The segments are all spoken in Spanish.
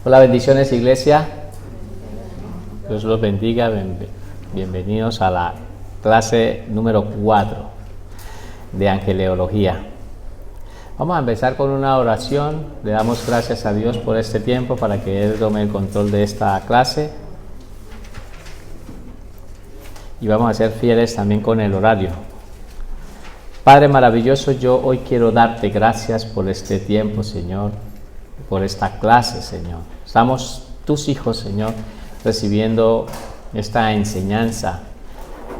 Hola, bendiciones, iglesia. Dios los bendiga. Bienvenidos a la clase número 4 de Angeleología. Vamos a empezar con una oración. Le damos gracias a Dios por este tiempo para que Él tome el control de esta clase. Y vamos a ser fieles también con el horario. Padre maravilloso, yo hoy quiero darte gracias por este tiempo, Señor, por esta clase, Señor. Estamos tus hijos, Señor, recibiendo esta enseñanza.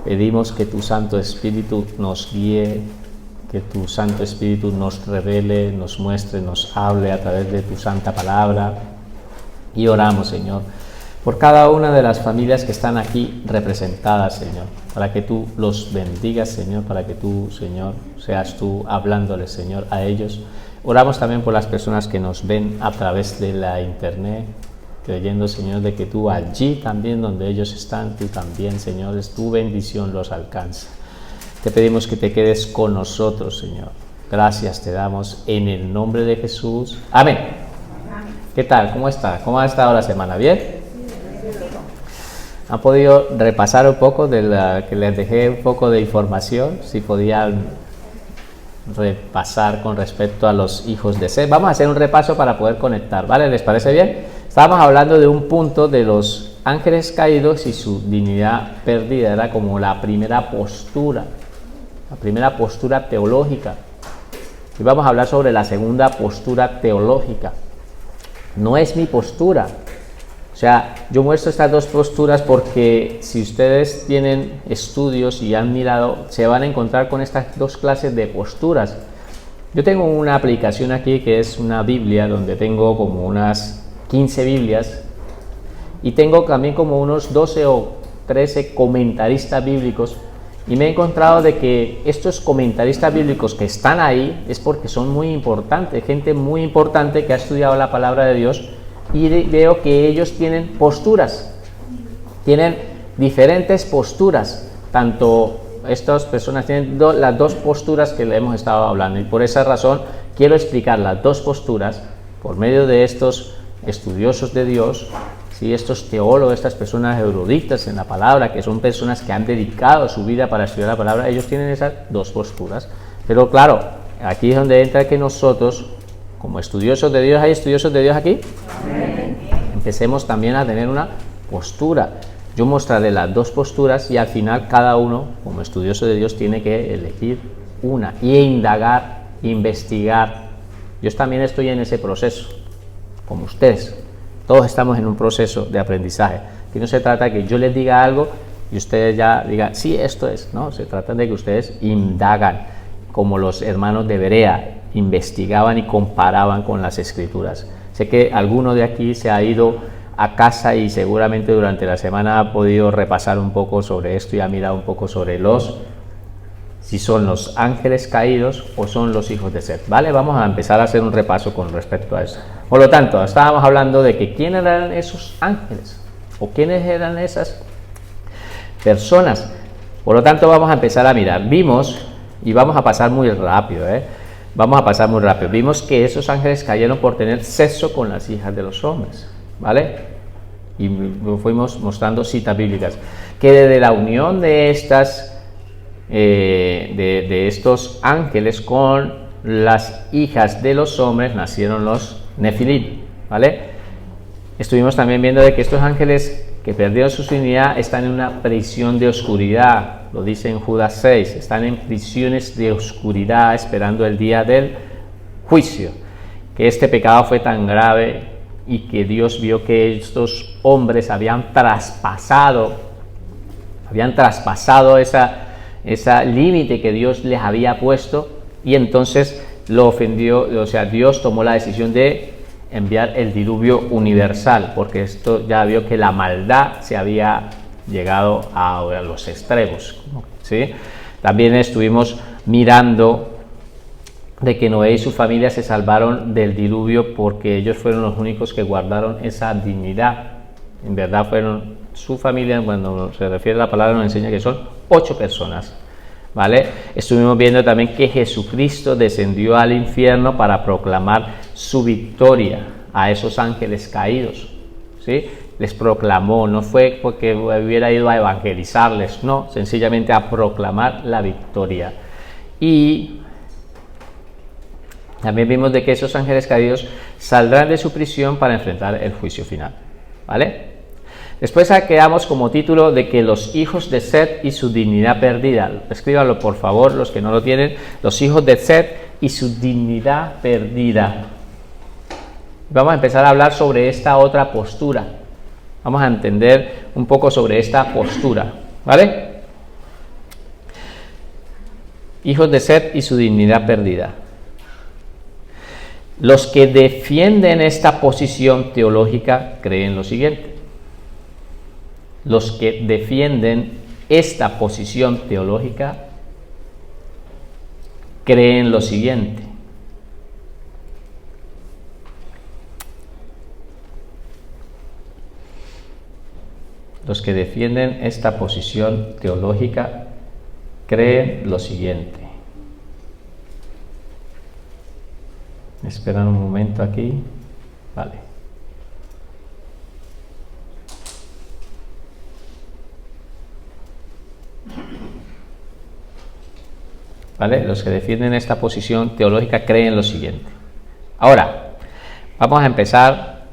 Pedimos que tu Santo Espíritu nos guíe, que tu Santo Espíritu nos revele, nos muestre, nos hable a través de tu santa palabra. Y oramos, Señor, por cada una de las familias que están aquí representadas, Señor, para que tú los bendigas, Señor, para que tú, Señor, seas tú hablándoles, Señor, a ellos. Oramos también por las personas que nos ven a través de la internet, creyendo, Señor, de que tú allí también donde ellos están, tú también, Señor, es tu bendición los alcanza. Te pedimos que te quedes con nosotros, Señor. Gracias te damos en el nombre de Jesús. Amén. ¿Qué tal? ¿Cómo está? ¿Cómo ha estado la semana? ¿Bien? ¿Han podido repasar un poco de la que les dejé un poco de información? Si podían repasar con respecto a los hijos de Seth. Vamos a hacer un repaso para poder conectar, ¿vale? ¿Les parece bien? Estábamos hablando de un punto de los ángeles caídos y su dignidad perdida. Era como la primera postura teológica. Y vamos a hablar sobre la segunda postura teológica. No es mi postura. O sea, yo muestro estas dos posturas porque si ustedes tienen estudios y han mirado, se van a encontrar con estas dos clases de posturas. Yo tengo una aplicación aquí que es una Biblia donde tengo como unas 15 Biblias y tengo también como unos 12 o 13 comentaristas bíblicos y me he encontrado de que estos comentaristas bíblicos que están ahí es porque son muy importantes, gente muy importante que ha estudiado la palabra de Dios. Y veo que ellos tienen posturas, tienen diferentes posturas, tanto estas personas tienen las dos posturas que le hemos estado hablando, y por esa razón quiero explicar las dos posturas por medio de estos estudiosos de Dios, ¿sí? Estos teólogos, estas personas eruditas en la palabra, que son personas que han dedicado su vida para estudiar la palabra. Ellos tienen esas dos posturas, pero claro, aquí es donde entra que nosotros, como estudiosos de Dios, ¿hay estudiosos de Dios aquí? Amén. Empecemos también a tener una postura. Yo mostraré las dos posturas y al final cada uno, como estudioso de Dios, tiene que elegir una y indagar, investigar. Yo también estoy en ese proceso, como ustedes. Todos estamos en un proceso de aprendizaje. Aquí no se trata de que yo les diga algo y ustedes ya digan, sí, esto es. No, se trata de que ustedes indagan, como los hermanos de Berea, investigaban y comparaban con las escrituras. Sé que alguno de aquí se ha ido a casa y seguramente durante la semana ha podido repasar un poco sobre esto y ha mirado un poco sobre si son los ángeles caídos o son los hijos de Seth, ¿vale? Vamos a empezar a hacer un repaso con respecto a eso. Por lo tanto, estábamos hablando de que quiénes eran esos ángeles o quiénes eran esas personas. Por lo tanto, vamos a empezar a mirar. Vimos, y vamos a pasar muy rápido, Vimos que esos ángeles cayeron por tener sexo con las hijas de los hombres, ¿vale? Y fuimos mostrando citas bíblicas. Que desde la unión de estos ángeles con las hijas de los hombres nacieron los Nefilim, ¿vale? Estuvimos también viendo de que estos ángeles que perdieron su dignidad están en una prisión de oscuridad. Lo dice en Judas 6, están en prisiones de oscuridad esperando el día del juicio. Que este pecado fue tan grave y que Dios vio que estos hombres habían traspasado esa límite que Dios les había puesto y entonces lo ofendió. O sea, Dios tomó la decisión de enviar el diluvio universal, porque esto ya vio que la maldad se había llegado a los extremos, ¿sí? También estuvimos mirando de que Noé y su familia se salvaron del diluvio porque ellos fueron los únicos que guardaron esa dignidad. En verdad fueron su familia. Cuando se refiere a la palabra nos enseña que son 8 personas, ¿vale? Estuvimos viendo también que Jesucristo descendió al infierno para proclamar su victoria a esos ángeles caídos, ¿sí? Les proclamó, no fue porque hubiera ido a evangelizarles, no, sencillamente a proclamar la victoria. Y también vimos de que esos ángeles caídos saldrán de su prisión para enfrentar el juicio final, ¿vale? Después quedamos como título de que los hijos de Set y su dignidad perdida. Escríbanlo por favor, los que no lo tienen. Los hijos de Set y su dignidad perdida. Vamos a empezar a hablar sobre esta otra postura. Vamos a entender un poco sobre esta postura, ¿vale? Hijos de Set y su dignidad perdida. Los que defienden esta posición teológica creen lo siguiente. Los que defienden esta posición teológica creen lo siguiente. Los que defienden esta posición teológica creen lo siguiente. Esperan un momento aquí. Vale. ¿Vale? Los que defienden esta posición teológica creen lo siguiente. Ahora, vamos a empezar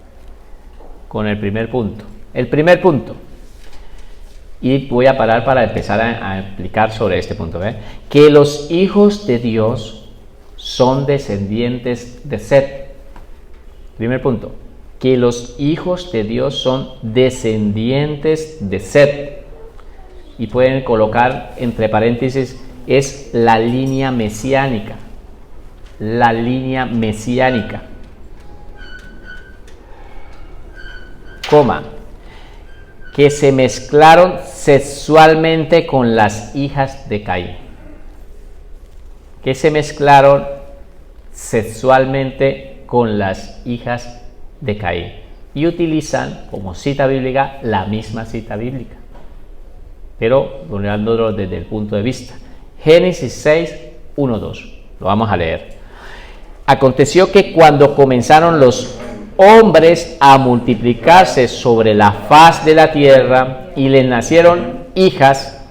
con el primer punto. El primer punto. Y voy a parar para empezar a explicar sobre este punto. Que los hijos de Dios son descendientes de Set. Primer punto. Que los hijos de Dios son descendientes de Set. Y pueden colocar entre paréntesis, es la línea mesiánica. La línea mesiánica. Coma. Que se mezclaron sexualmente con las hijas de Caín. Que se mezclaron sexualmente con las hijas de Caín. Y utilizan como cita bíblica la misma cita bíblica, pero ponéndolo desde el punto de vista. Génesis 6, 1, 2. Lo vamos a leer. Aconteció que cuando comenzaron los hombres a multiplicarse sobre la faz de la tierra y les nacieron hijas,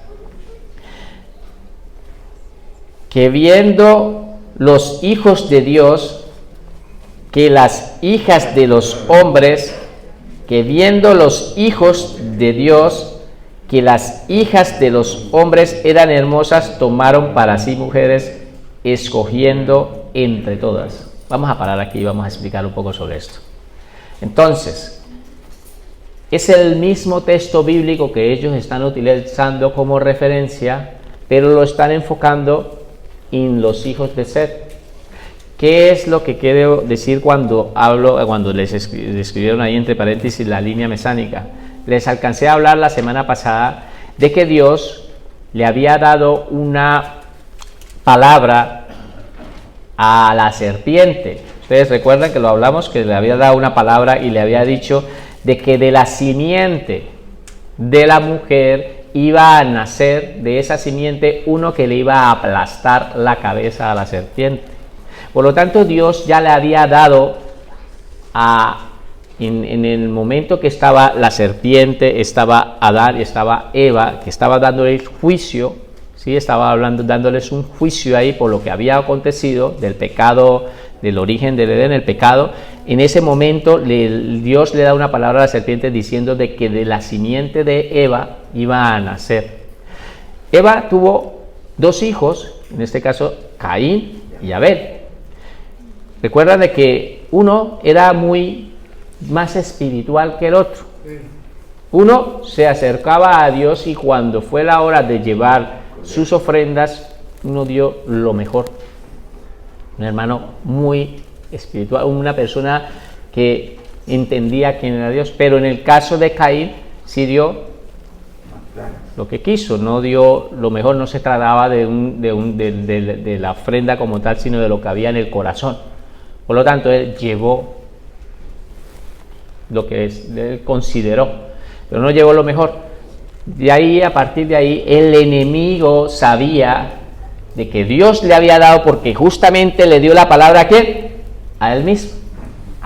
que viendo los hijos de Dios, que las hijas de los hombres, que viendo los hijos de Dios, que las hijas de los hombres eran hermosas, tomaron para sí mujeres, escogiendo entre todas. Vamos a parar aquí y vamos a explicar un poco sobre esto. Entonces, es el mismo texto bíblico que ellos están utilizando como referencia, pero lo están enfocando en los hijos de Set. ¿Qué es lo que quiero decir cuando les escribieron ahí entre paréntesis la línea mesánica? Les alcancé a hablar la semana pasada de que Dios le había dado una palabra a la serpiente. Ustedes recuerdan que lo hablamos, que le había dado una palabra y le había dicho de que de la simiente de la mujer iba a nacer, de esa simiente, uno que le iba a aplastar la cabeza a la serpiente. Por lo tanto, Dios ya le había dado en el momento que estaba la serpiente, estaba Adán y estaba Eva, que estaba dándoles juicio, ¿sí? Estaba dándoles un juicio ahí por lo que había acontecido del pecado, del origen del Edén, el pecado. En ese momento Dios le da una palabra a la serpiente diciendo de que de la simiente de Eva iba a nacer. Eva tuvo dos hijos, en este caso Caín y Abel. Recuerdan de que uno era más espiritual que el otro. Uno se acercaba a Dios y cuando fue la hora de llevar sus ofrendas, uno dio lo mejor. Un hermano muy espiritual, una persona que entendía quién era Dios, pero en el caso de Caín sí dio lo que quiso, no dio lo mejor, no se trataba de la ofrenda como tal, sino de lo que había en el corazón. Por lo tanto, él llevó lo que él consideró, pero no llevó lo mejor. De ahí, a partir de ahí, el enemigo sabía de que Dios le había dado, porque justamente le dio la palabra ¿a quién? A él mismo,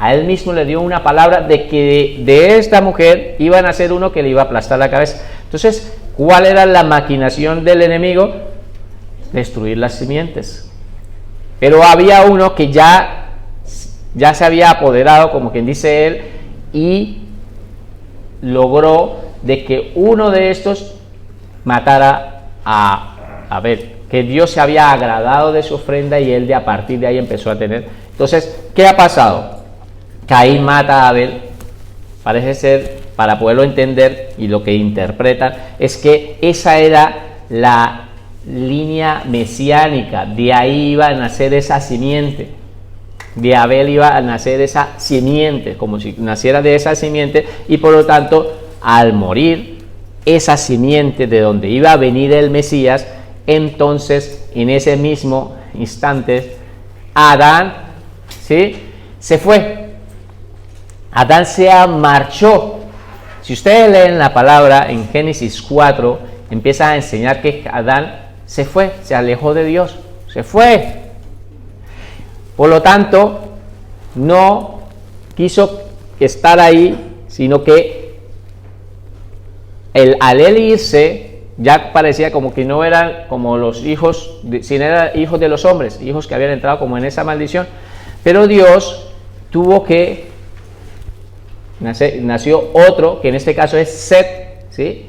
a él mismo le dio una palabra de que de esta mujer iba a nacer uno que le iba a aplastar la cabeza. Entonces, ¿cuál era la maquinación del enemigo? Destruir las simientes. Pero había uno que ya se había apoderado, como quien dice él, y logró de que uno de estos matara a Abel, que Dios se había agradado de su ofrenda y él a partir de ahí empezó a tener. Entonces, ¿qué ha pasado? Caín mata a Abel. Parece ser, para poderlo entender, y lo que interpretan es que esa era la línea mesiánica, de ahí iba a nacer esa simiente, de Abel iba a nacer esa simiente, como si naciera de esa simiente, y por lo tanto, al morir esa simiente de donde iba a venir el Mesías, entonces en ese mismo instante Adán, ¿sí?, se fue. Adán se marchó. Si ustedes leen la palabra en Génesis 4, empieza a enseñar que Adán se fue, se alejó de Dios, se fue. Por lo tanto, no quiso estar ahí, sino que al él irse, ya parecía como que no eran como los hijos, sino eran hijos de los hombres, hijos que habían entrado como en esa maldición. Pero Dios tuvo que, nació otro, que en este caso es Set, ¿sí?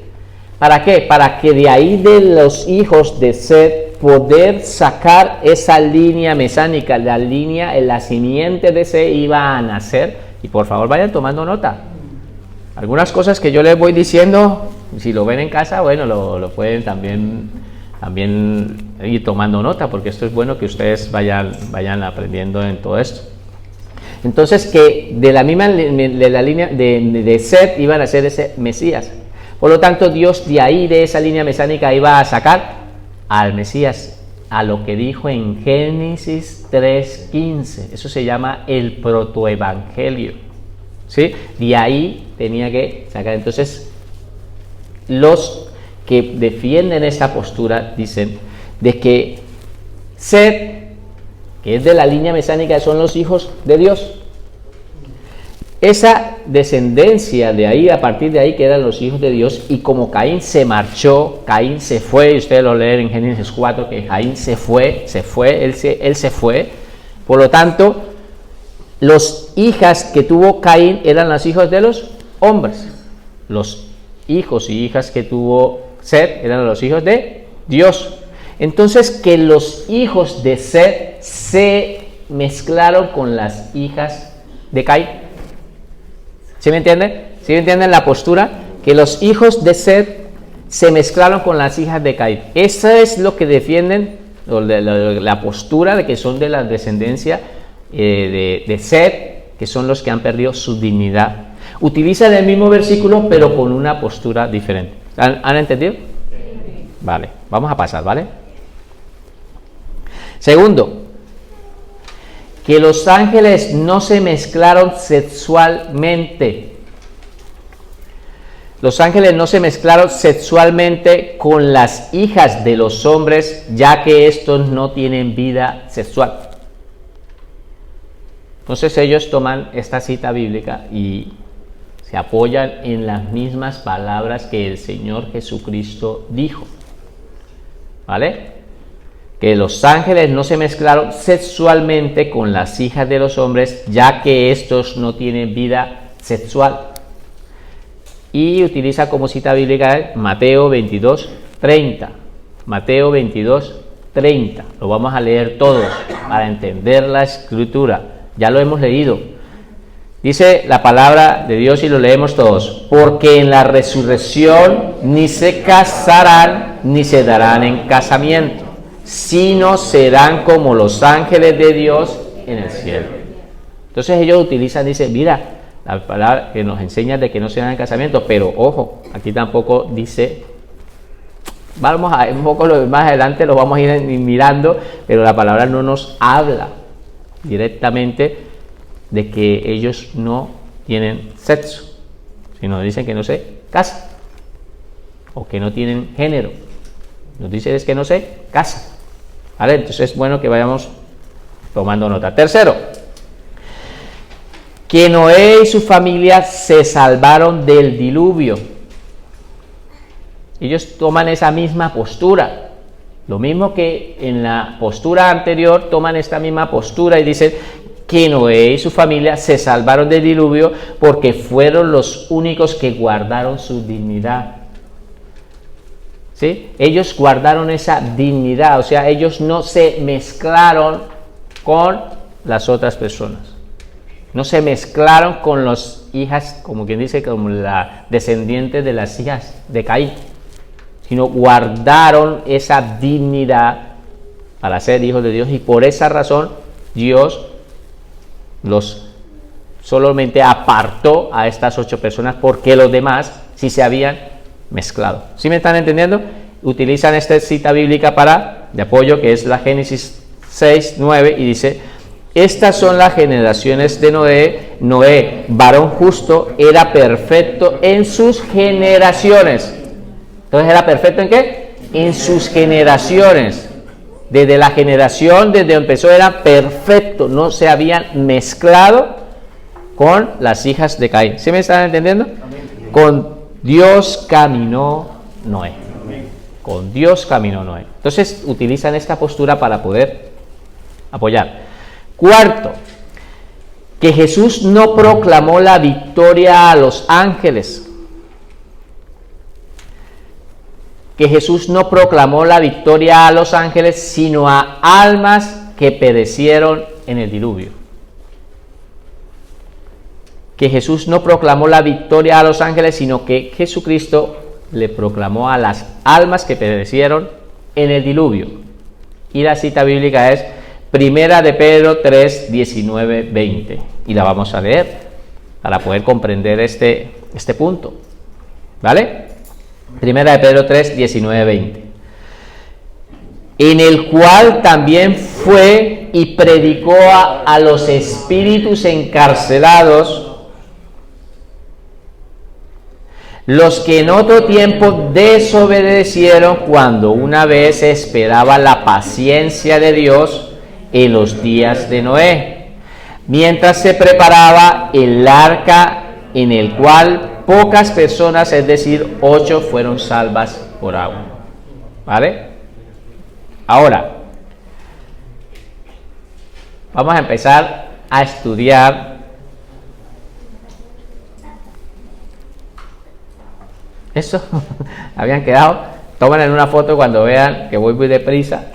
¿Para qué? Para que de ahí de los hijos de Set poder sacar esa línea mesánica, la simiente de Set iba a nacer. Y por favor vayan tomando nota. Algunas cosas que yo les voy diciendo, si lo ven en casa, bueno, lo pueden también ir tomando nota, porque esto es bueno que ustedes vayan aprendiendo en todo esto. Entonces, que de la línea de Set iban a ser ese Mesías. Por lo tanto, Dios de ahí, de esa línea mesánica, iba a sacar al Mesías, a lo que dijo en Génesis 3:15. Eso se llama el protoevangelio, ¿sí? De ahí tenía que sacar. Entonces, los que defienden esta postura dicen de que Set, que es de la línea mesánica, son los hijos de Dios. Esa descendencia de ahí, a partir de ahí, que eran los hijos de Dios, y como Caín se marchó, Caín se fue, y ustedes lo leen en Génesis 4, que Caín se fue, él se fue. Por lo tanto, los hijas que tuvo Caín eran los hijos de los hombres. Los hijos y hijas que tuvo Set eran los hijos de Dios. Entonces, que los hijos de Set se mezclaron con las hijas de Caín. ¿Sí me entienden? ¿Sí me entienden la postura? Que los hijos de Set se mezclaron con las hijas de Caín. Eso es lo que defienden, la postura de que son de la descendencia de Set, que son los que han perdido su dignidad. Utilizan el mismo versículo, pero con una postura diferente. ¿Han entendido? Vale, vamos a pasar, ¿vale? Segundo, que los ángeles no se mezclaron sexualmente. Los ángeles no se mezclaron sexualmente con las hijas de los hombres, ya que estos no tienen vida sexual. Entonces ellos toman esta cita bíblica y se apoyan en las mismas palabras que el Señor Jesucristo dijo. ¿Vale? Que los ángeles no se mezclaron sexualmente con las hijas de los hombres, ya que estos no tienen vida sexual. Y utiliza como cita bíblica Mateo 22:30. Mateo 22:30. Lo vamos a leer todos para entender la escritura. Ya lo hemos leído. Dice la palabra de Dios y lo leemos todos. Porque en la resurrección ni se casarán ni se darán en casamiento, sino serán como los ángeles de Dios en el cielo. Entonces ellos utilizan, dicen, mira, la palabra que nos enseña de que no se dan en casamiento, pero ojo, aquí tampoco dice, vamos a un poco más adelante lo vamos a ir mirando, pero la palabra no nos habla directamente de que ellos no tienen sexo, sino dicen que no se casan o que no tienen género. Nos dice es que no se casan. ¿Vale? Entonces es bueno que vayamos tomando nota. Tercero, que Noé y su familia se salvaron del diluvio. Ellos toman esa misma postura, lo mismo que en la postura anterior, toman esta misma postura y dicen que Noé y su familia se salvaron del diluvio porque fueron los únicos que guardaron su dignidad. ¿Sí? Ellos guardaron esa dignidad, o sea, ellos no se mezclaron con las otras personas. No se mezclaron con las hijas, como quien dice, como la descendiente de las hijas de Caín, sino guardaron esa dignidad para ser hijos de Dios, y por esa razón Dios los solamente apartó a estas 8 personas, porque los demás sí se habían mezclado. ¿Sí me están entendiendo? Utilizan esta cita bíblica de apoyo, que es la Génesis 6:9, y dice: estas son las generaciones de Noé. Noé, varón justo, era perfecto en sus generaciones. Entonces, ¿era perfecto en qué? En sus generaciones. Desde la generación, desde empezó, era perfecto. No se habían mezclado con las hijas de Caín. ¿Sí me están entendiendo? Con Dios caminó Noé. Con Dios caminó Noé. Entonces, utilizan esta postura para poder apoyar. Cuarto, que Jesús no proclamó la victoria a los ángeles. Que Jesús no proclamó la victoria a los ángeles, sino a almas que perecieron en el diluvio. Que Jesús no proclamó la victoria a los ángeles, sino que Jesucristo le proclamó a las almas que perecieron en el diluvio. Y la cita bíblica es Primera de Pedro 3, 19, 20. Y la vamos a leer para poder comprender este punto. ¿Vale? Primera de Pedro 3, 19, 20. En el cual también fue y predicó a los espíritus encarcelados, los que en otro tiempo desobedecieron cuando una vez esperaba la paciencia de Dios en los días de Noé, mientras se preparaba el arca, en el cual pocas personas, es decir, 8, fueron salvas por agua. ¿Vale? Ahora, vamos a empezar a estudiar eso. Habían quedado, toman en una foto cuando vean que voy muy deprisa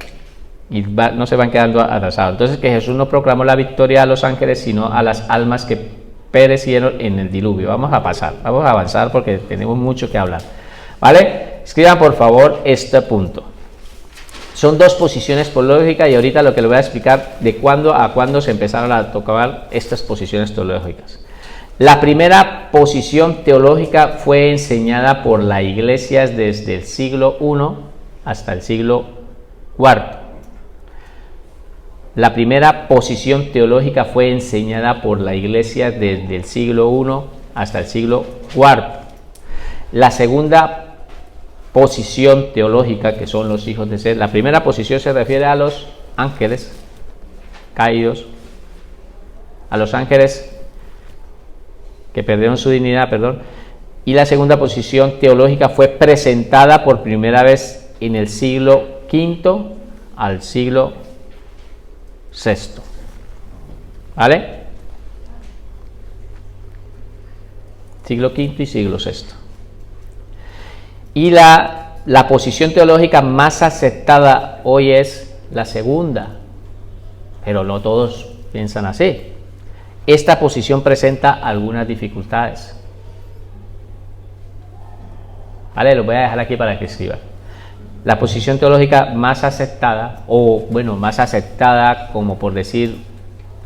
y no se van quedando atrasados. Entonces, que Jesús no proclamó la victoria a los ángeles, sino a las almas que perecieron en el diluvio. Vamos a avanzar porque tenemos mucho que hablar. ¿Vale? Escriban por favor este punto. Son 2 posiciones teológicas, y ahorita lo que les voy a explicar de cuándo a cuándo se empezaron a tocar estas posiciones teológicas. La primera posición teológica fue enseñada por la iglesia desde el siglo I hasta el siglo IV. La primera posición teológica fue enseñada por la iglesia desde el siglo I hasta el siglo IV. La segunda posición teológica, que son los hijos de Seth, la primera posición se refiere a los ángeles caídos, a los ángeles que perdieron su dignidad, y la segunda posición teológica fue presentada por primera vez en el siglo V al siglo VI. ¿Vale? Siglo V y siglo VI. Y la posición teológica más aceptada hoy es la segunda, pero no todos piensan así. Esta posición presenta algunas dificultades. ¿Vale? Lo voy a dejar aquí para que escriban. La posición teológica más aceptada, más aceptada, como por decir,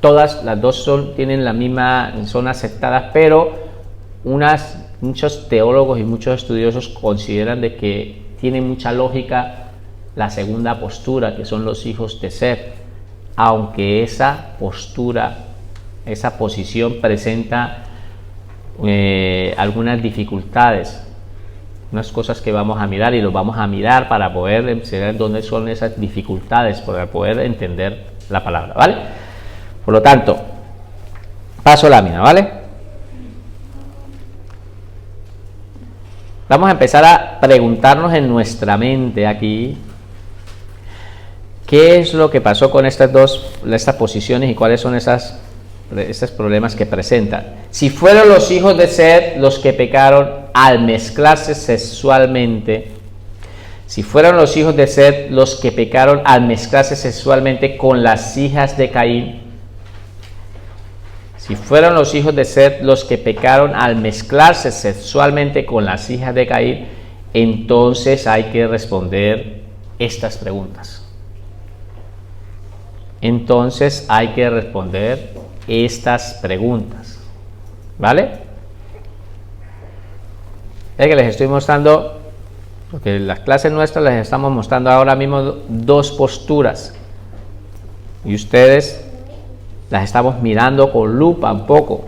todas las dos tienen la misma, son aceptadas, pero muchos teólogos y muchos estudiosos consideran de que tiene mucha lógica la segunda postura, que son los hijos de Seth, aunque esa posición presenta algunas dificultades, unas cosas que vamos a mirar, y los vamos a mirar para poder enseñar dónde son esas dificultades, para poder entender la palabra, ¿vale? Por lo tanto, Paso lámina, ¿vale? Vamos a empezar a preguntarnos en nuestra mente aquí qué es lo que pasó con estas posiciones y cuáles son estos problemas que presentan. Si fueron los hijos de Seth los que pecaron al mezclarse sexualmente, si fueron los hijos de Seth los que pecaron al mezclarse sexualmente con las hijas de Caín, si fueron los hijos de Seth los que pecaron al mezclarse sexualmente con las hijas de Caín, entonces hay que responder estas preguntas. Entonces hay que responder estas preguntas, ¿vale? Es que les estoy mostrando, porque en las clases nuestras les estamos mostrando ahora mismo dos posturas y ustedes las estamos mirando con lupa un poco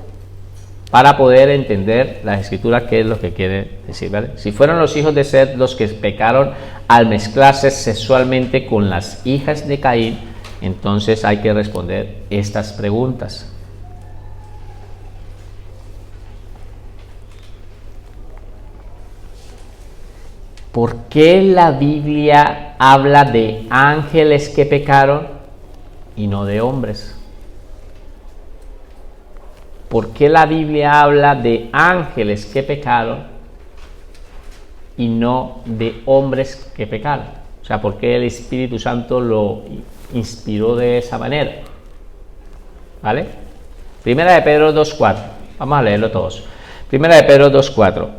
para poder entender las escrituras, qué es lo que quiere decir, ¿vale? Si fueron los hijos de Seth los que pecaron al mezclarse sexualmente con las hijas de Caín, entonces hay que responder estas preguntas. ¿Por qué la Biblia habla de ángeles que pecaron y no de hombres? ¿Por qué la Biblia habla de ángeles que pecaron y no de hombres que pecaron? O sea, ¿por qué el Espíritu Santo lo inspiró de esa manera? ¿Vale? Primera de Pedro 2:4. Vamos a leerlo todos. Primera de Pedro 2:4.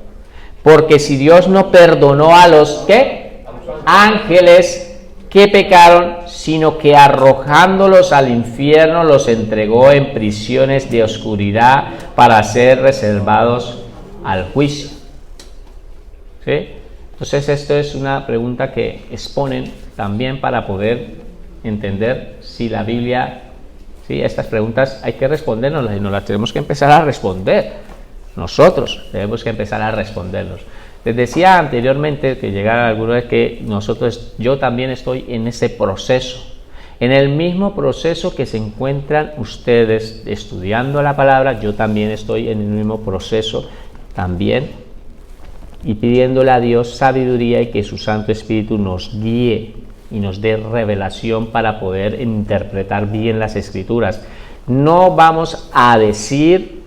Porque si Dios no perdonó a los ¿qué? Ángeles que pecaron, sino que arrojándolos al infierno los entregó en prisiones de oscuridad para ser reservados al juicio. ¿Sí? Entonces esto es una pregunta que exponen también para poder entender si la Biblia, ¿sí? Estas preguntas hay que respondernos y nos las tenemos que empezar a responder. Nosotros tenemos que empezar a responderlos. Les decía anteriormente que llegara alguna vez que yo también estoy en ese proceso, en el mismo proceso que se encuentran ustedes estudiando la palabra. Yo también estoy en el mismo proceso también, y pidiéndole a Dios sabiduría y que su Santo Espíritu nos guíe y nos dé revelación para poder interpretar bien las Escrituras. No vamos a decir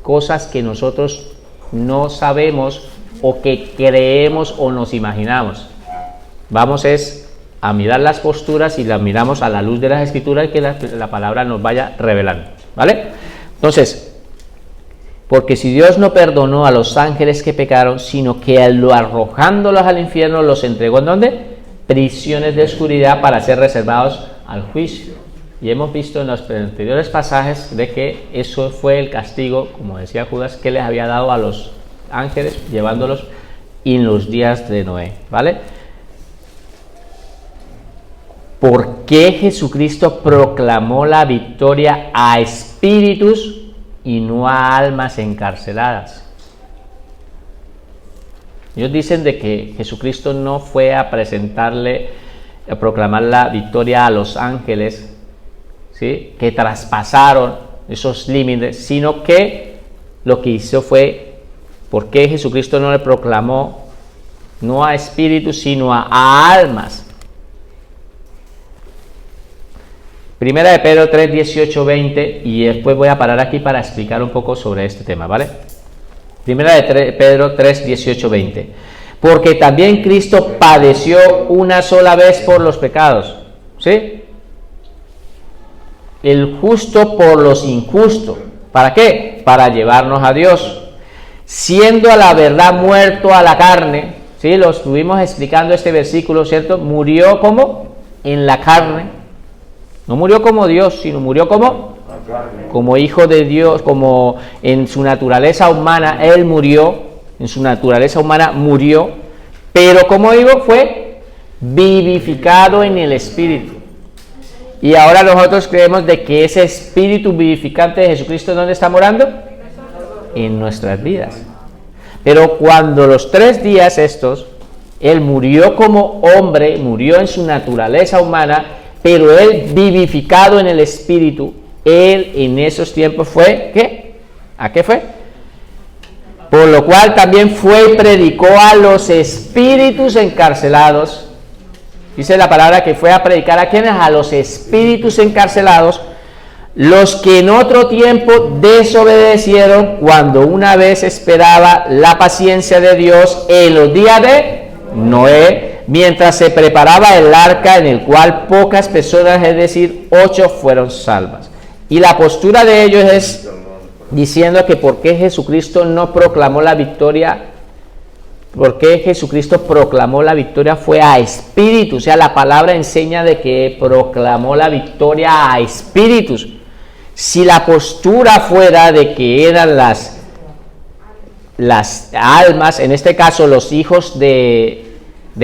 cosas que nosotros no sabemos o que creemos o nos imaginamos. Vamos a mirar las posturas y las miramos a la luz de las Escrituras y que la palabra nos vaya revelando, ¿vale? Entonces, porque si Dios no perdonó a los ángeles que pecaron, sino que arrojándolos al infierno los entregó, ¿en dónde? Prisiones de oscuridad para ser reservados al juicio. Y hemos visto en los anteriores pasajes de que eso fue el castigo, como decía Judas, que les había dado a los ángeles, llevándolos en los días de Noé, ¿vale? ¿Por qué Jesucristo proclamó la victoria a espíritus y no a almas encarceladas? Ellos dicen de que Jesucristo no fue a proclamar la victoria a los ángeles, ¿sí?, que traspasaron esos límites, sino que lo que hizo fue, ¿por qué Jesucristo no le proclamó no a espíritus sino a almas? Primera de Pedro 3, 18, 20, y después voy a parar aquí para explicar un poco sobre este tema, ¿vale? Primera de Pedro 3, 18, 20. Porque también Cristo padeció una sola vez por los pecados, ¿sí? El justo por los injustos. ¿Para qué? Para llevarnos a Dios. Siendo a la verdad muerto a la carne, ¿sí? Lo estuvimos explicando este versículo, ¿cierto? Murió como en la carne. No murió como Dios, sino murió como hijo de Dios, como en su naturaleza humana. Él murió, en su naturaleza humana murió, pero como digo, fue vivificado en el Espíritu. Y ahora nosotros creemos de que ese Espíritu vivificante de Jesucristo, ¿dónde está morando? En nuestras vidas. Pero cuando los 3 días estos, Él murió como hombre, murió en su naturaleza humana, pero Él vivificado en el Espíritu, él en esos tiempos fue, ¿qué? ¿A qué fue? Por lo cual también fue y predicó a los espíritus encarcelados. Dice la palabra que fue a predicar a quienes, a los espíritus encarcelados, los que en otro tiempo desobedecieron cuando una vez esperaba la paciencia de Dios en los días de Noé, mientras se preparaba el arca en el cual pocas personas, es decir, 8 fueron salvas. Y la postura de ellos es diciendo que por qué Jesucristo no proclamó la victoria, por qué Jesucristo proclamó la victoria fue a espíritus. O sea, la palabra enseña de que proclamó la victoria a espíritus. Si la postura fuera de que eran las almas, en este caso los hijos de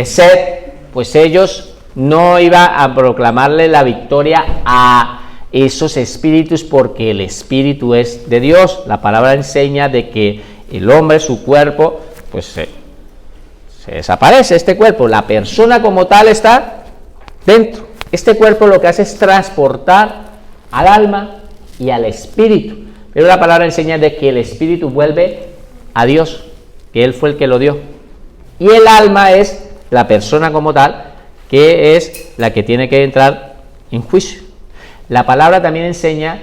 Set, pues ellos no iban a proclamarle la victoria a esos espíritus, porque el espíritu es de Dios. La palabra enseña de que el hombre, su cuerpo, pues se desaparece, este cuerpo, la persona como tal está dentro. Este cuerpo lo que hace es transportar al alma y al espíritu, pero la palabra enseña de que el espíritu vuelve a Dios, que Él fue el que lo dio, y el alma es la persona como tal, que es la que tiene que entrar en juicio. La palabra también enseña,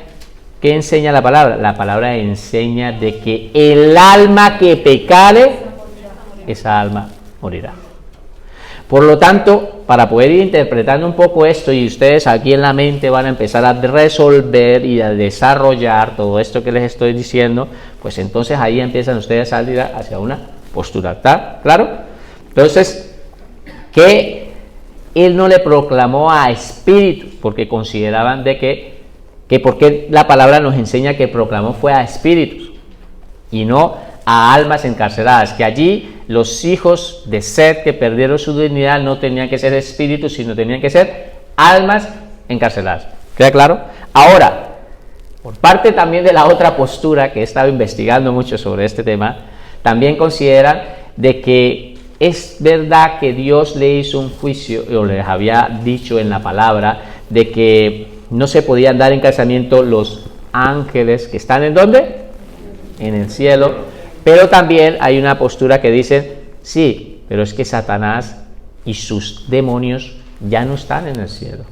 ¿qué enseña la palabra? La palabra enseña de que el alma que pecare, esa alma morirá. Por lo tanto, para poder ir interpretando un poco esto, y ustedes aquí en la mente van a empezar a resolver y a desarrollar todo esto que les estoy diciendo, pues entonces ahí empiezan ustedes a salir hacia una postura. ¿Está claro? Entonces, que él no le proclamó a espíritus, porque consideraban de que porque la palabra nos enseña que proclamó fue a espíritus y no a almas encarceladas, que allí los hijos de Set que perdieron su dignidad no tenían que ser espíritus, sino tenían que ser almas encarceladas. ¿Queda claro? Ahora, por parte también de la otra postura, que he estado investigando mucho sobre este tema, también consideran de que es verdad que Dios le hizo un juicio, o les había dicho en la palabra, de que no se podían dar en casamiento los ángeles que están ¿en dónde? En el cielo. Pero también hay una postura que dice, sí, pero es que Satanás y sus demonios ya no están en el cielo,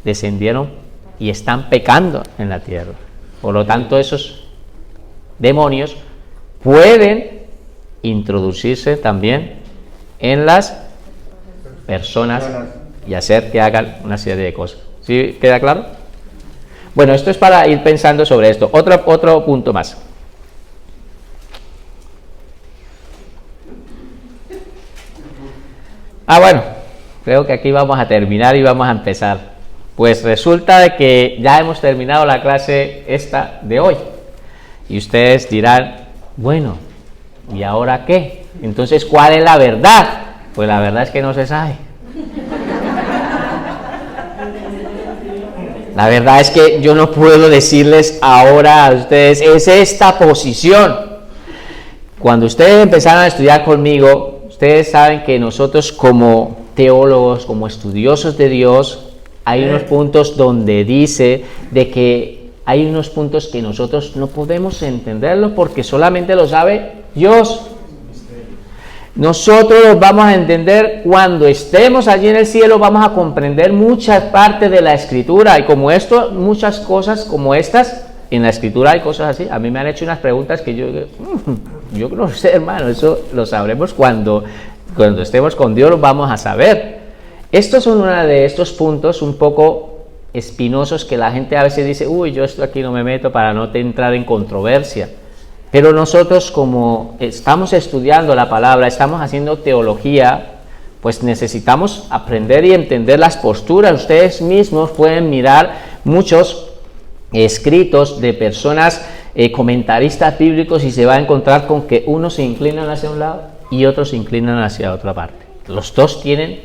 descendieron y están pecando en la tierra. Por lo tanto, esos demonios pueden introducirse también en las personas y hacer que hagan una serie de cosas. ¿Sí queda claro? Bueno, esto es para ir pensando sobre esto. Otro punto más. Bueno, creo que aquí vamos a terminar y vamos a empezar. Pues resulta de que ya hemos terminado la clase esta de hoy. Y ustedes dirán, bueno, ¿y ahora qué? Entonces, ¿cuál es la verdad? Pues la verdad es que no se sabe. La verdad es que yo no puedo decirles ahora a ustedes, es esta posición. Cuando ustedes empezaron a estudiar conmigo, ustedes saben que nosotros como teólogos, como estudiosos de Dios, hay unos puntos donde dice de que hay unos puntos que nosotros no podemos entenderlos porque solamente lo sabe Dios. Nosotros los vamos a entender cuando estemos allí en el cielo, vamos a comprender muchas partes de la Escritura, y como esto, muchas cosas como estas, en la Escritura hay cosas así. A mí me han hecho unas preguntas que yo no sé, hermano, eso lo sabremos cuando estemos con Dios, lo vamos a saber. Estos son uno de estos puntos un poco espinosos que la gente a veces dice, yo esto aquí no me meto para no entrar en controversia. Pero nosotros, como estamos estudiando la palabra, estamos haciendo teología, pues necesitamos aprender y entender las posturas. Ustedes mismos pueden mirar muchos escritos de personas, comentaristas bíblicos, y se va a encontrar con que unos se inclinan hacia un lado y otros se inclinan hacia otra parte. Los dos tienen,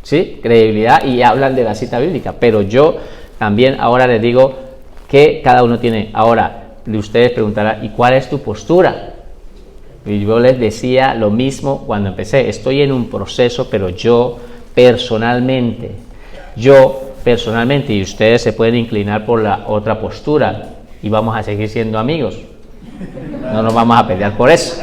¿sí?, credibilidad y hablan de la cita bíblica, pero yo también ahora les digo que cada uno tiene. Ahora, ustedes preguntarán, ¿y cuál es tu postura? Y yo les decía lo mismo cuando empecé, estoy en un proceso, pero yo personalmente, yo personalmente, y ustedes se pueden inclinar por la otra postura, y vamos a seguir siendo amigos. No nos vamos a pelear por eso.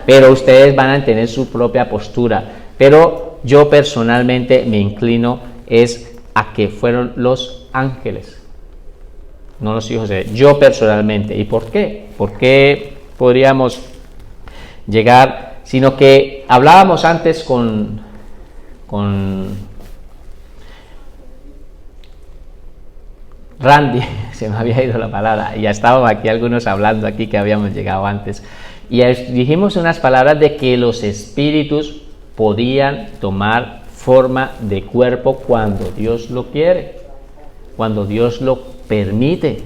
Pero ustedes van a tener su propia postura. Pero yo personalmente me inclino es a que fueron los ángeles, no los hijos de Dios. Yo personalmente. ¿Y por qué? ¿Por qué podríamos llegar? Sino que hablábamos antes con Randy, se me había ido la palabra, y ya estábamos aquí algunos hablando aquí que habíamos llegado antes, y dijimos unas palabras de que los espíritus podían tomar forma de cuerpo cuando Dios lo quiere, cuando Dios lo permite.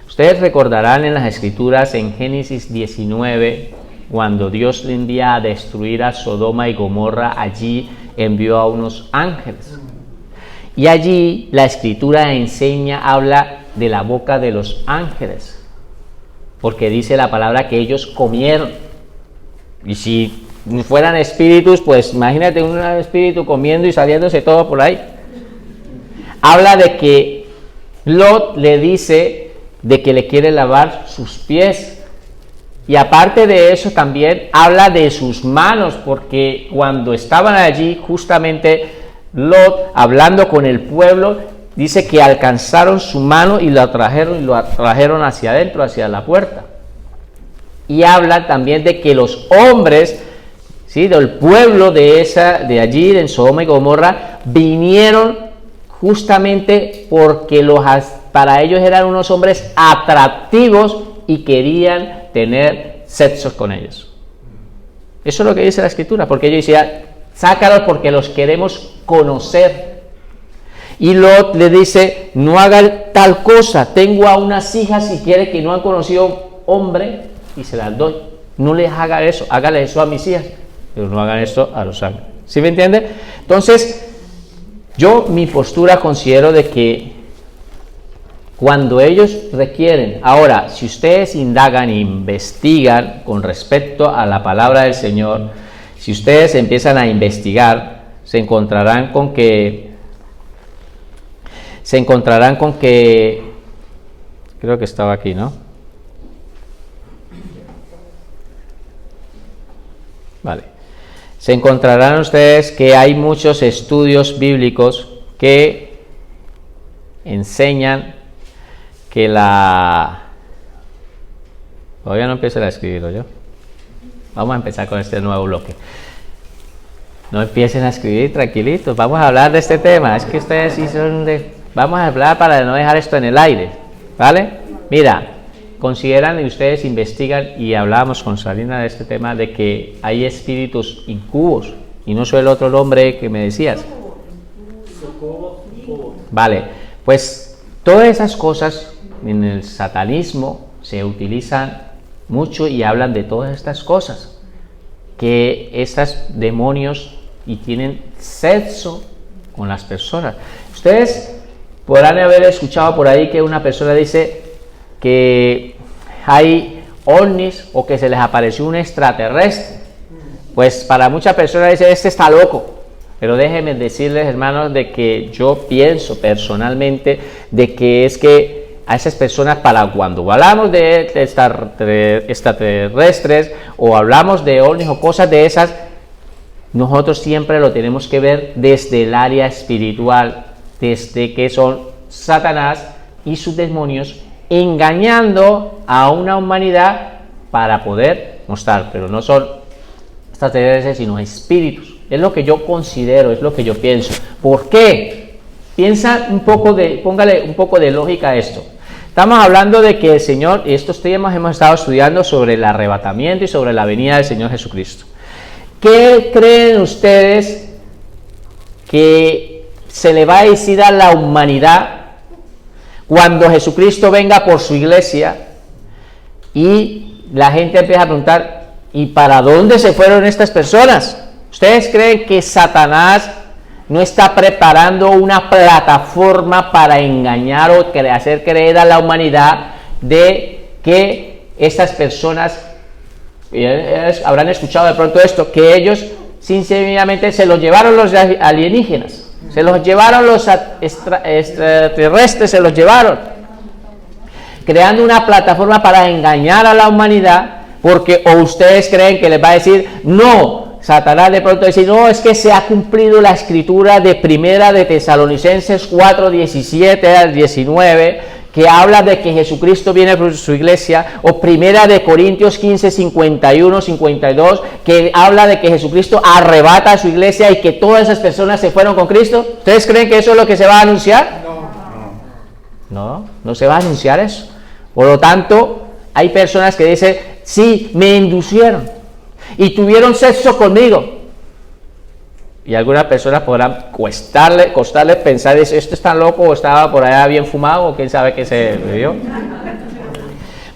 Ustedes recordarán en las escrituras en Génesis 19, cuando Dios le envía a destruir a Sodoma y Gomorra, allí envió a unos ángeles. Y allí la escritura habla de la boca de los ángeles, porque dice la palabra que ellos comieron. Y si fueran espíritus, pues imagínate un espíritu comiendo y saliéndose todo por ahí. Habla de que Lot le dice de que le quiere lavar sus pies. Y aparte de eso también habla de sus manos, porque cuando estaban allí justamente Lot hablando con el pueblo, dice que alcanzaron su mano y lo trajeron hacia adentro, hacia la puerta. Y habla también de que los hombres, ¿sí?, del pueblo de allí, en Sodoma y Gomorra, vinieron justamente porque para ellos eran unos hombres atractivos y querían tener sexo con ellos. Eso es lo que dice la escritura, porque ellos decían, sácalos porque los queremos conocer. Y Lot le dice, no haga tal cosa, tengo a unas hijas si quiere que no han conocido hombre y se las doy. No les haga eso, hágale eso a mis hijas, pero no hagan esto a los ángeles. ¿Sí me entiende? Entonces, mi postura considero de que cuando ellos requieren, ahora, si ustedes indagan e investigan con respecto a la palabra del Señor, si ustedes empiezan a investigar, se encontrarán con que, creo que estaba aquí, ¿no? Vale. Se encontrarán ustedes que hay muchos estudios bíblicos que enseñan que todavía no empiezo a escribirlo yo. Vamos a empezar con este nuevo bloque. No empiecen a escribir, tranquilitos. Vamos a hablar de este tema. Es que ustedes sí son vamos a hablar para no dejar esto en el aire, ¿vale? Mira, consideran y ustedes investigan, y hablábamos con Salina de este tema, de que hay espíritus incubos, y no soy el otro nombre que me decías. Vale, pues todas esas cosas en el satanismo se utilizan mucho y hablan de todas estas cosas, que estos demonios y tienen sexo con las personas. Ustedes podrán haber escuchado por ahí que una persona dice que hay ovnis o que se les apareció un extraterrestre. Pues para muchas personas dice, este está loco. Pero déjenme decirles, hermanos, de que yo pienso personalmente de que es que a esas personas, para cuando hablamos de extraterrestres o hablamos de ovnis o cosas de esas, nosotros siempre lo tenemos que ver desde el área espiritual, desde que son Satanás y sus demonios engañando a una humanidad para poder mostrar, pero no son extraterrestres sino espíritus. Es lo que yo considero, es lo que yo pienso. ¿Por qué? Póngale un poco de lógica a esto. Estamos hablando de que el Señor, y estos temas hemos estado estudiando sobre el arrebatamiento y sobre la venida del Señor Jesucristo. ¿Qué creen ustedes que se le va a decir a la humanidad cuando Jesucristo venga por su iglesia y la gente empieza a preguntar, ¿y para dónde se fueron estas personas? ¿Ustedes creen que Satanás no está preparando una plataforma para engañar o hacer creer a la humanidad de que estas personas, habrán escuchado de pronto esto, que ellos sinceramente se los llevaron los alienígenas? Se los llevaron los extraterrestres, se los llevaron, creando una plataforma para engañar a la humanidad, porque o ustedes creen que les va a decir, no, Satanás de pronto dice, no, es que se ha cumplido la escritura de Primera de Tesalonicenses 4, 17 al 19, que habla de que Jesucristo viene por su iglesia, o Primera de Corintios 15, 51, 52, que habla de que Jesucristo arrebata a su iglesia y que todas esas personas se fueron con Cristo. ¿Ustedes creen que eso es lo que se va a anunciar? No se va a anunciar eso. Por lo tanto, hay personas que dicen, sí, me inducieron y tuvieron sexo conmigo. Y algunas personas podrán costarle pensar, ¿esto está loco o estaba por allá bien fumado o quién sabe qué se bebió?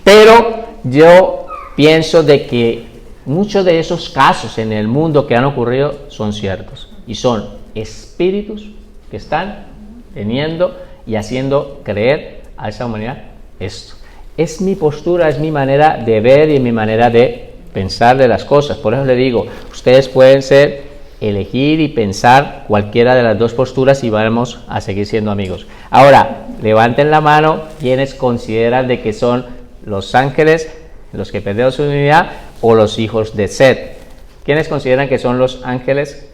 Pero yo pienso de que muchos de esos casos en el mundo que han ocurrido son ciertos y son espíritus que están teniendo y haciendo creer a esa humanidad esto. Es mi postura, es mi manera de ver y mi manera de pensar de las cosas. Por eso le digo, ustedes pueden elegir y pensar cualquiera de las dos posturas y vamos a seguir siendo amigos. Ahora, levanten la mano quienes consideran de que son los ángeles los que perdieron su unidad o los hijos de Set. ¿Quiénes consideran que son los ángeles?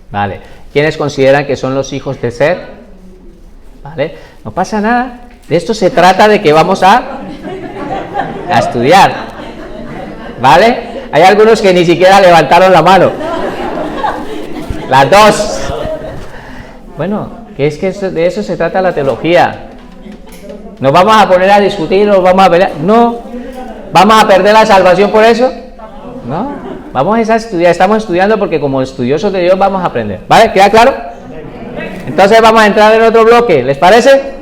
Vale. ¿Quiénes consideran que son los hijos de Set? Vale. No pasa nada. De esto se trata, de que vamos a estudiar. ¿Vale? Hay algunos que ni siquiera levantaron la mano. Las dos. Bueno, que es que de eso se trata la teología. ¿Nos vamos a poner a discutir? ¿Nos vamos a pelear? No. ¿Vamos a perder la salvación por eso? No. Vamos a estudiar. Estamos estudiando porque como estudiosos de Dios vamos a aprender. ¿Vale? ¿Queda claro? Entonces vamos a entrar en otro bloque. ¿Les parece?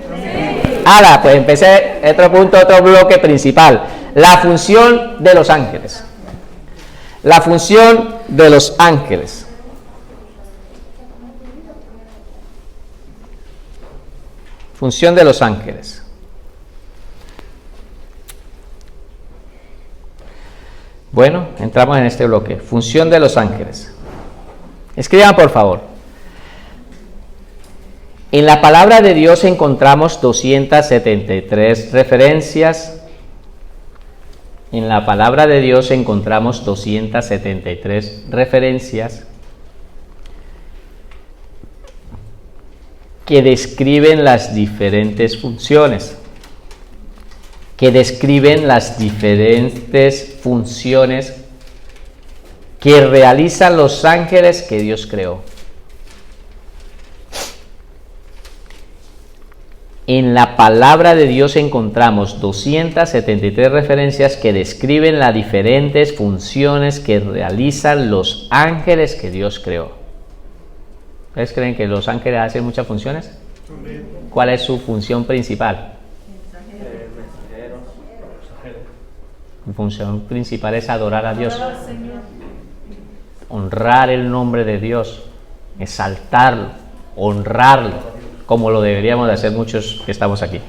Ahora, pues empecé otro punto, otro bloque principal. La función de los ángeles. La función de los ángeles. Función de los ángeles. Bueno, entramos en este bloque. Función de los ángeles. Escriban, por favor. En la palabra de Dios encontramos 273 referencias. En la palabra de Dios encontramos 273 referencias que describen las diferentes funciones, que realizan los ángeles que Dios creó. En la palabra de Dios encontramos 273 referencias que describen las diferentes funciones que realizan los ángeles que Dios creó. ¿Ustedes creen que los ángeles hacen muchas funciones? ¿Cuál es su función principal? Su función principal es adorar a Dios, honrar el nombre de Dios, exaltarlo, honrarlo, como lo deberíamos de hacer muchos que estamos aquí.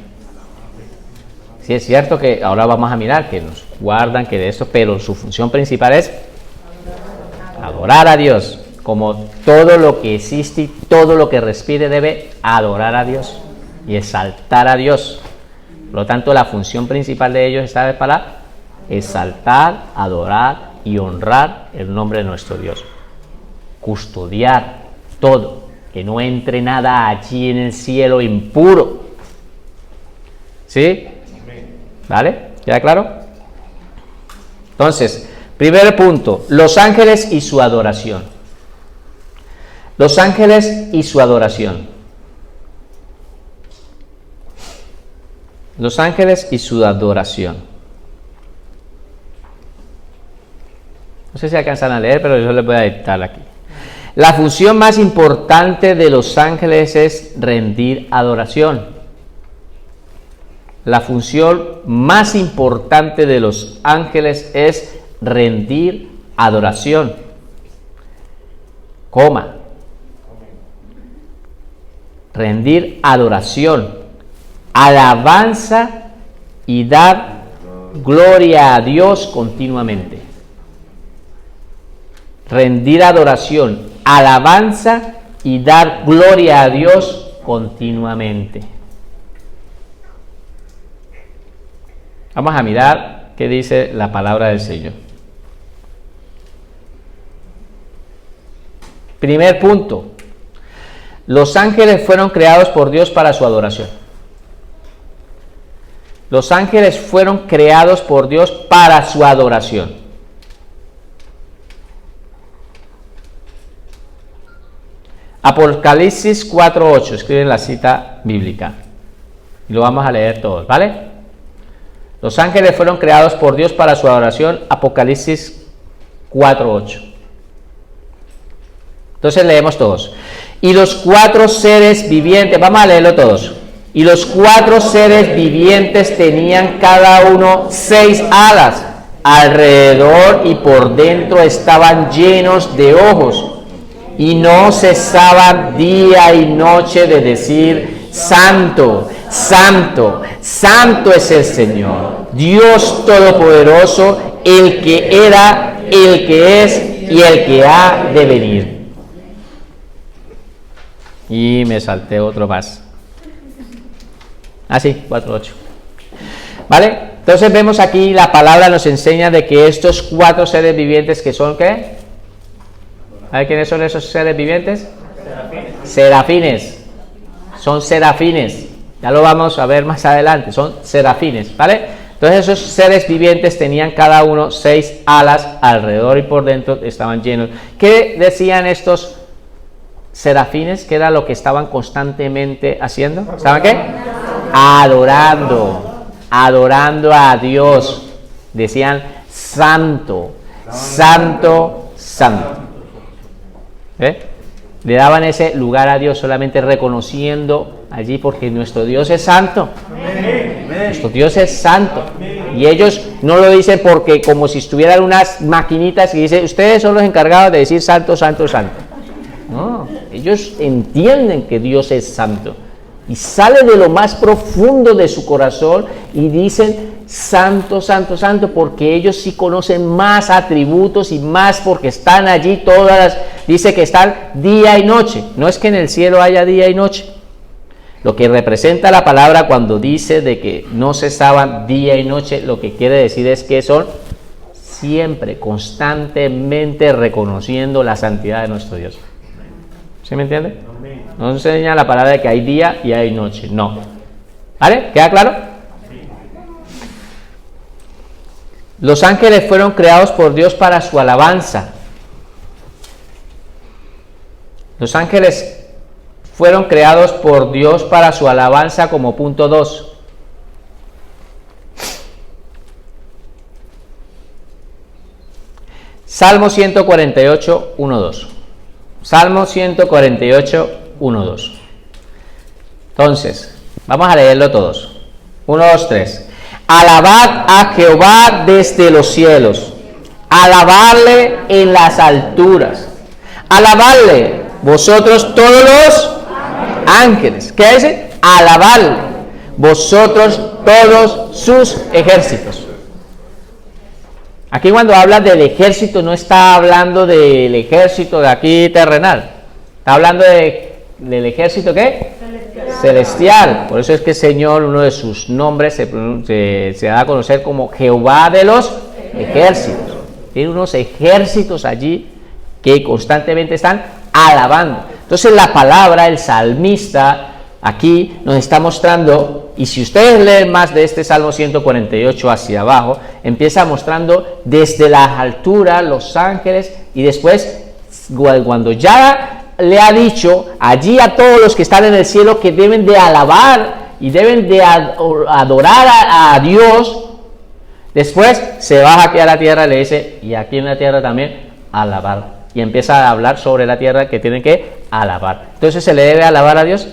Sí, es cierto que ahora vamos a mirar que nos guardan, que de esto, pero su función principal es adorar a Dios. Como todo lo que existe y todo lo que respire debe adorar a Dios y exaltar a Dios. Por lo tanto, la función principal de ellos está para exaltar, adorar y honrar el nombre de nuestro Dios. Custodiar todo. Que no entre nada allí en el cielo impuro. ¿Sí? ¿Vale? ¿Queda claro? Entonces, primer punto, los ángeles y su adoración. Los ángeles y su adoración. Los ángeles y su adoración. No sé si alcanzan a leer, pero yo les voy a dictar aquí. La función más importante de los ángeles es rendir adoración. La función más importante de los ángeles es rendir adoración. Rendir adoración, alabanza y dar gloria a Dios continuamente. rendir adoración, alabanza y dar gloria a Dios continuamente. Vamos a mirar qué dice la palabra del Señor. Primer punto. Los ángeles fueron creados por Dios para su adoración. Los ángeles fueron creados por Dios para su adoración. Apocalipsis 4:8, escriben la cita bíblica. Y lo vamos a leer todos, ¿vale? Los ángeles fueron creados por Dios para su adoración. Apocalipsis 4:8. Entonces leemos todos. Y los 4 seres vivientes, vamos a leerlo todos. Y los 4 seres vivientes tenían cada uno 6 alas. Alrededor y por dentro estaban llenos de ojos. Y no cesaban día y noche de decir: Santo, Santo, Santo es el Señor, Dios Todopoderoso, el que era, el que es y el que ha de venir. Y me salté otro más. Sí, 4:8. ¿Vale? Entonces vemos aquí, la palabra nos enseña de que estos 4 seres vivientes, que son, ¿qué? ¿A ver quiénes son esos seres vivientes? Serafines. Son serafines. Ya lo vamos a ver más adelante. Son serafines, ¿vale? Entonces esos seres vivientes tenían cada uno 6 alas, alrededor y por dentro estaban llenos. ¿Qué decían estos serafines? ¿Qué era lo que estaban constantemente haciendo? ¿Estaban qué? Adorando a Dios. Decían: Santo, Santo, Santo. Le daban ese lugar a Dios, solamente reconociendo allí, porque nuestro Dios es santo. Nuestro Dios es santo. Y ellos no lo dicen porque como si estuvieran unas maquinitas y dicen: ustedes son los encargados de decir santo, santo, santo. No, ellos entienden que Dios es santo y sale de lo más profundo de su corazón y dicen: Santo, Santo, Santo, porque ellos sí conocen más atributos y más porque están allí dice que están día y noche. No es que en el cielo haya día y noche. Lo que representa la palabra cuando dice de que no cesaban día y noche, lo que quiere decir es que son siempre, constantemente reconociendo la santidad de nuestro Dios. ¿Sí me entiende? No enseña la palabra de que hay día y hay noche, no. ¿Vale? ¿Queda claro? Los ángeles fueron creados por Dios para su alabanza. Los ángeles fueron creados por Dios para su alabanza como punto 2. Salmo 148, 1-2. Salmo 148, 1-2. Entonces, vamos a leerlo todos. 1, 2, 3. Alabad a Jehová desde los cielos, alabadle en las alturas, alabadle vosotros todos los ángeles. ¿Qué dice? Alabadle vosotros todos sus ejércitos. Aquí cuando habla del ejército no está hablando del ejército de aquí terrenal, está hablando del ejército ¿qué? Celestial. Por eso es que el Señor, uno de sus nombres se da a conocer como Jehová de los ejércitos. Tiene unos ejércitos allí que constantemente están alabando. Entonces la palabra, el salmista aquí nos está mostrando, y si ustedes leen más de este Salmo 148 hacia abajo, empieza mostrando desde las alturas los ángeles, y después cuando ya le ha dicho allí a todos los que están en el cielo que deben de alabar y deben de adorar a Dios, después se baja aquí a la tierra y le dice: y aquí en la tierra también alabar, y empieza a hablar sobre la tierra que tienen que alabar. Entonces, ¿se le debe alabar a Dios?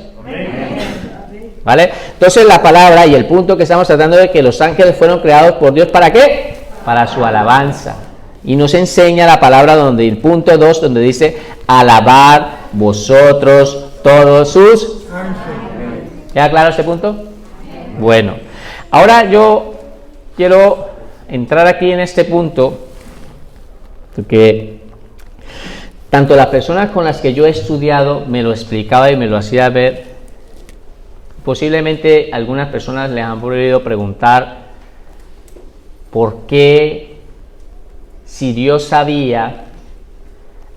¿Vale? Entonces la palabra y el punto que estamos tratando de que los ángeles fueron creados por Dios, ¿para qué? Para su alabanza. Y nos enseña la palabra donde el punto 2, donde dice: alabad vosotros todos sus ángeles. ¿Queda claro este punto? Bueno, ahora yo quiero entrar aquí en este punto, porque tanto las personas con las que yo he estudiado me lo explicaba y me lo hacía ver. Posiblemente algunas personas les han podido preguntar por qué, si Dios sabía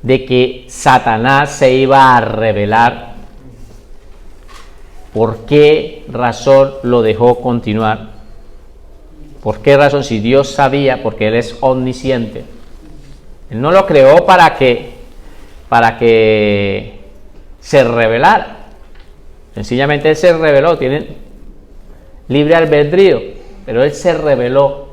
de que Satanás se iba a rebelar, ¿por qué razón lo dejó continuar? ¿Por qué razón? Si Dios sabía, porque Él es omnisciente. Él no lo creó para que se rebelara. Sencillamente Él se rebeló, tiene libre albedrío, pero Él se rebeló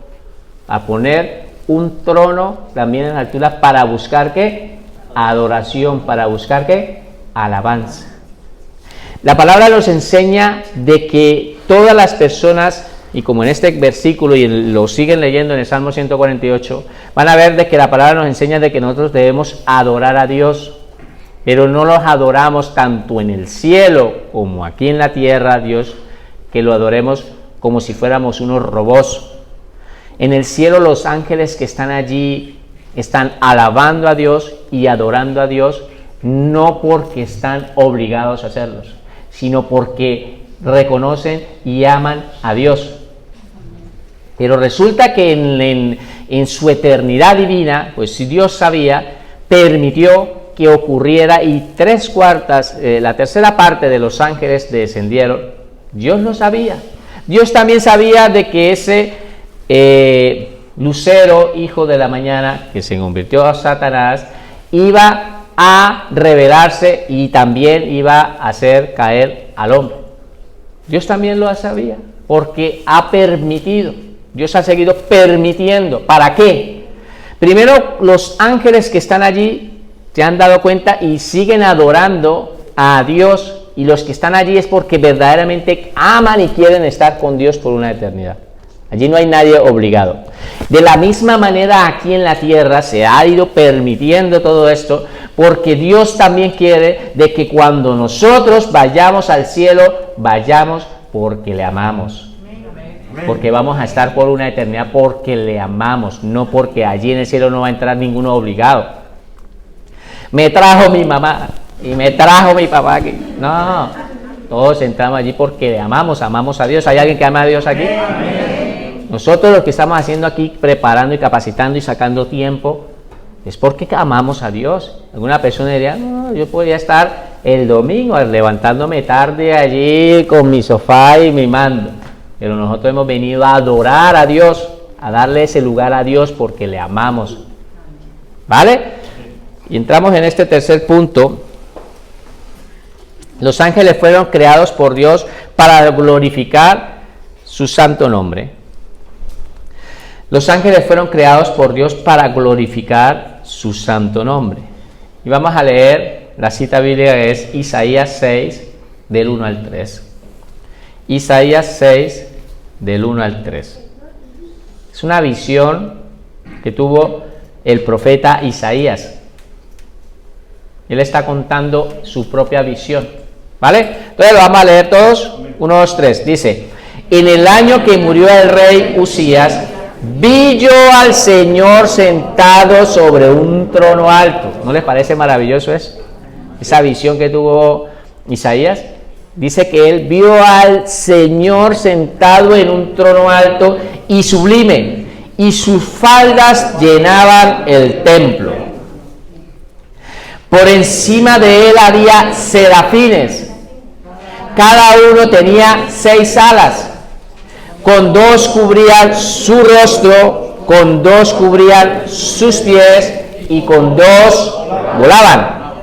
a poner un trono también en la altura para buscar ¿qué? Adoración, para buscar ¿qué? Alabanza. La palabra nos enseña de que todas las personas, y como en este versículo, y lo siguen leyendo en el Salmo 148, van a ver de que la palabra nos enseña de que nosotros debemos adorar a Dios, pero no los adoramos tanto en el cielo como aquí en la tierra, Dios, que lo adoremos como si fuéramos unos robots. En el cielo los ángeles que están allí están alabando a Dios y adorando a Dios, no porque están obligados a hacerlos, sino porque reconocen y aman a Dios. Pero resulta que en su eternidad divina, pues si Dios sabía, permitió que ocurriera y la tercera parte de los ángeles descendieron. Dios lo sabía. Dios también sabía de que ese lucero, hijo de la mañana, que se convirtió a Satanás, iba a rebelarse y también iba a hacer caer al hombre. Dios también lo sabía, porque ha permitido. Dios ha seguido permitiendo. ¿Para qué? Primero, los ángeles que están allí se han dado cuenta y siguen adorando a Dios, y los que están allí es porque verdaderamente aman y quieren estar con Dios por una eternidad. Allí no hay nadie obligado. De la misma manera, aquí en la tierra se ha ido permitiendo todo esto, porque Dios también quiere de que cuando nosotros vayamos al cielo, vayamos porque le amamos. Porque vamos a estar por una eternidad porque le amamos, no porque allí en el cielo no va a entrar ninguno obligado. Me trajo mi mamá y me trajo mi papá aquí. No, todos entramos allí porque le amamos a Dios. ¿Hay alguien que ama a Dios aquí? Nosotros lo que estamos haciendo aquí, preparando y capacitando y sacando tiempo, es porque amamos a Dios. Alguna persona diría, no, yo podría estar el domingo levantándome tarde allí con mi sofá y mi mando. Pero nosotros hemos venido a adorar a Dios, a darle ese lugar a Dios porque le amamos. ¿Vale? Y entramos en este tercer punto. Los ángeles fueron creados por Dios para glorificar su santo nombre. Los ángeles fueron creados por Dios para glorificar su santo nombre. Y vamos a leer la cita bíblica que es Isaías 6, del 1 al 3. Isaías 6, del 1 al 3. Es una visión que tuvo el profeta Isaías. Él está contando su propia visión. ¿Vale? Entonces lo vamos a leer todos. 1, 2, 3. Dice: en el año que murió el rey Usías, vi yo al Señor sentado sobre un trono alto. ¿No les parece maravilloso eso? Esa visión que tuvo Isaías. Dice que él vio al Señor sentado en un trono alto y sublime, y sus faldas llenaban el templo. Por encima de él había serafines. Cada uno tenía 6 alas. Con 2 cubrían su rostro, con 2 cubrían sus pies, y con 2 volaban.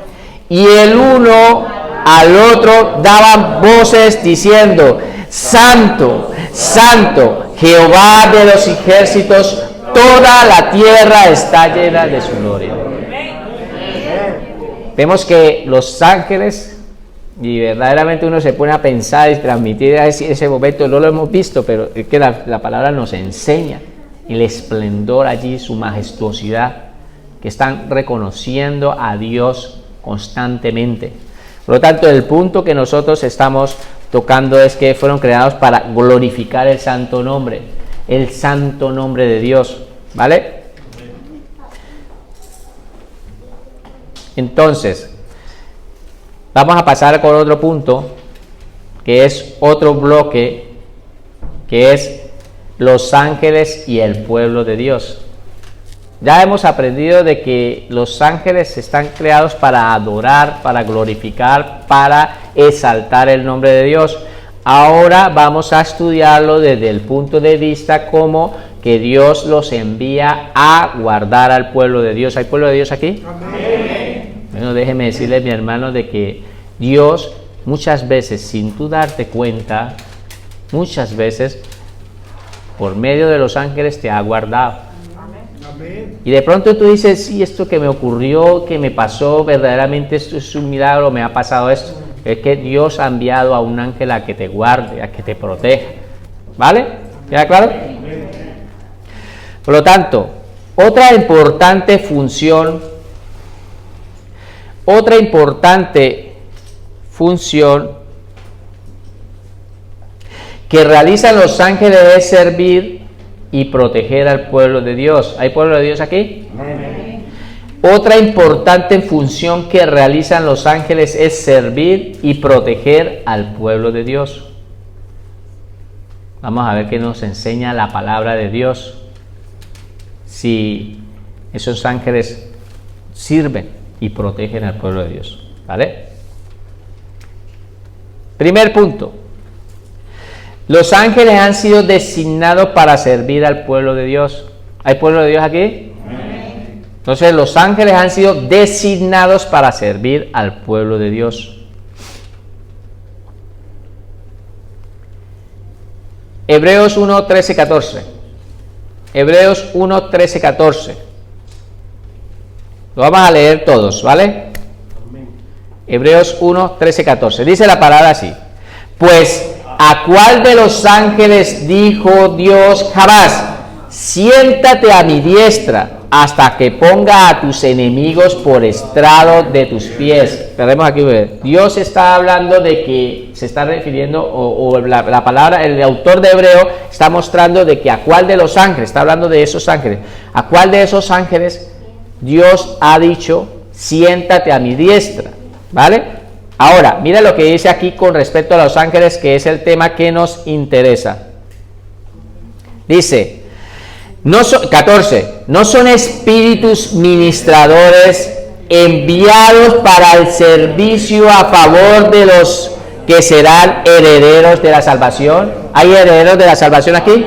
Y el uno al otro daban voces diciendo: Santo, Santo, Jehová de los ejércitos, toda la tierra está llena de su gloria. Vemos que los ángeles, y verdaderamente uno se pone a pensar y transmitir ese momento, no lo hemos visto, pero es que la palabra nos enseña el esplendor allí, su majestuosidad, que están reconociendo a Dios constantemente. Por lo tanto, el punto que nosotros estamos tocando es que fueron creados para glorificar el santo nombre de Dios, ¿vale? Entonces, vamos a pasar con otro punto, que es otro bloque, que es los ángeles y el pueblo de Dios. Ya hemos aprendido de que los ángeles están creados para adorar, para glorificar, para exaltar el nombre de Dios. Ahora vamos a estudiarlo desde el punto de vista como que Dios los envía a guardar al pueblo de Dios. ¿Hay pueblo de Dios aquí? Amén. Bueno, déjeme decirle, mi hermano, de que Dios muchas veces, sin tú darte cuenta, muchas veces, por medio de los ángeles te ha guardado. Y de pronto tú dices, sí, esto que me ocurrió, que me pasó, verdaderamente esto es un milagro, me ha pasado esto. Es que Dios ha enviado a un ángel a que te guarde, a que te proteja. ¿Vale? ¿Queda claro? Por lo tanto, otra importante función que realizan los ángeles es servir y proteger al pueblo de Dios. ¿Hay pueblo de Dios aquí? Amén. Otra importante función que realizan los ángeles es servir y proteger al pueblo de Dios. Vamos a ver qué nos enseña la palabra de Dios. Si esos ángeles sirven y protegen al pueblo de Dios. ¿Vale? Primer punto. Los ángeles han sido designados para servir al pueblo de Dios. ¿Hay pueblo de Dios aquí? Amén. Entonces los ángeles han sido designados para servir al pueblo de Dios. Hebreos 1, 13, 14. Hebreos 1, 13, 14. Lo vamos a leer todos, ¿vale? Amén. Hebreos 1, 13, 14. Dice la palabra así. Pues, ¿a cuál de los ángeles dijo Dios jamás? Siéntate a mi diestra hasta que ponga a tus enemigos por estrado de tus pies. Tenemos aquí, Dios está hablando de que se está refiriendo, o la palabra, el autor de Hebreo está mostrando de que a cuál de los ángeles, está hablando de esos ángeles, a cuál de esos ángeles Dios ha dicho, siéntate a mi diestra, ¿vale? Ahora, mira lo que dice aquí con respecto a los ángeles, que es el tema que nos interesa. Dice, 14, no son espíritus ministradores enviados para el servicio a favor de los que serán herederos de la salvación. ¿Hay herederos de la salvación aquí?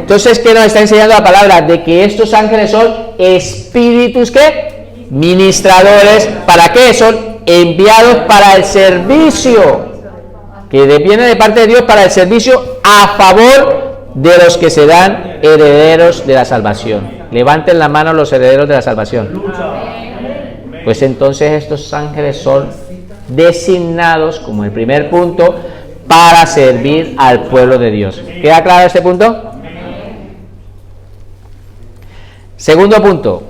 Entonces, ¿qué nos está enseñando la palabra? De que estos ángeles son espíritus, ¿qué? Ministradores. ¿Para qué? Son enviados para el servicio, que viene de parte de Dios para el servicio a favor de los que serán herederos de la salvación. Levanten la mano los herederos de la salvación. Pues entonces estos ángeles son designados, como el primer punto, para servir al pueblo de Dios. ¿Queda claro este punto? Segundo punto,